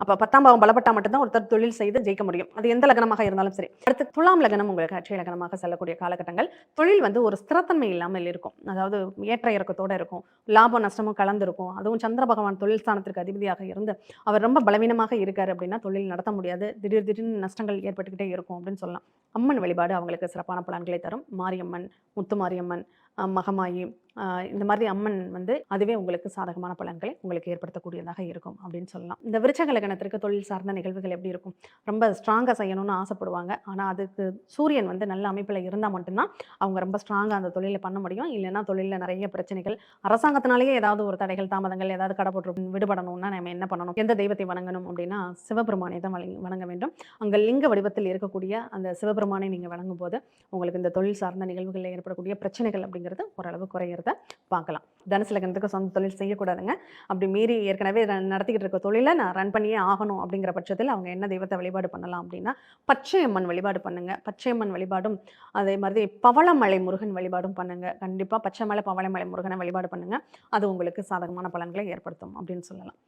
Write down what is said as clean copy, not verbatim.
அப்ப 10ஆம் பாவம் பலப்பட்டா மட்டும் தான் ஒருத்தர் தொழில் செய்து ஜெயிக்க முடியும். அது எந்த லக்னமாக இருந்தாலும் சரி. அடுத்து துலாம் லக்னம் உங்களுக்கு அட்சய லக்னமாக செல்லக்கூடிய காலகட்டங்கள். தொழில் வந்து ஒரு ஸ்திரத்தன்மை இல்லாமல் இருக்கும். அதாவது ஏற்ற இறக்கத்தோட இருக்கும். லாபம், நஷ்டமும் கலந்திருக்கும். அதுவும் சந்திர பகவான் தொழில் ஸ்தானத்திற்கு அதிபதியாக இருந்து, அவர் ரொம்ப பலவீனமாக இருக்காரு அப்படின்னா, தொழில் நடத்த முடியாது. திடீர்னு நஷ்டங்கள் ஏற்பட்டுக்கிட்டே இருக்கும் அப்படின்னு சொல்லலாம். அம்மன் வழிபாடு அவங்களுக்கு சிறப்பான பலன்களை தரும். மாரியம்மன், முத்துமாரியம்மன், மகமாயி இந்த மாதிரி அம்மன் வந்து அதுவே உங்களுக்கு சாதகமான பலன்களை உங்களுக்கு ஏற்படுத்தக்கூடியதாக இருக்கும் அப்படின்னு சொல்லலாம். இந்த விருச்சக லக்னத்திற்கு தொழில் சார்ந்த நிகழ்வுகள் எப்படி இருக்கும்? ரொம்ப ஸ்ட்ராங்கா செய்யணும்னு ஆசைப்படுவாங்க. ஆனா அதுக்கு சூரியன் வந்து நல்ல அமைப்பில இருந்தா மட்டும் தான் அவங்க ரொம்ப ஸ்ட்ராங்கா அந்த தொழில பண்ண முடியும். இல்லன்னா தொழில்ல நெறைய பிரச்சனைகள், அரசாங்கத்தினாலேயே ஏதாவது ஒரு தடைகள், தாமதங்கள் ஏதாவது கடை போட்டு விடுபடணும்னா நம்ம என்ன பண்ணணும்? எந்த தெய்வத்தை வணங்கணும் அப்படின்னா, சிவபெருமானை தான் வணங்க வேண்டும். அங்க லிங்க வடிவத்தில் இருக்கக்கூடிய அந்த சிவபெருமானை நீங்க வணங்கும்போது, உங்களுக்கு இந்த தொழில் சார்ந்த நிகழ்வுகள்ல ஏற்படக்கூடிய பிரச்சனைகள் அப்படிங்கிறது ஓரளவு குறையிறத பார்க்கலாம். தனுசு லக்னத்துக்கு சொந்த தொழில் செய்யக்கூடாதுங்க. அப்படி மீறி ஏற்கனவே நடத்திக்கிட்டு இருக்க தொழில நான் ரன் பண்ணியே ஆகணும் அப்படிங்கிற பட்சத்தில அவங்க என்ன தெய்வத்த வழிபாடு பண்ணலாம் அப்படின்னா, பச்சையம்மன் வழிபாடு பண்ணுங்க. பச்சையம்மன் வழிபாடும், அதே மாதிரி பவளமலை முருகன் வழிபாடும் பண்ணுங்க. கண்டிப்பா பச்சைமலை, பவளமலை முருகன வழிபாடு பண்ணுங்க. அது உங்களுக்கு சாதகமான பலன்களை ஏற்படுத்தும் அப்படின்னு சொல்லலாம்.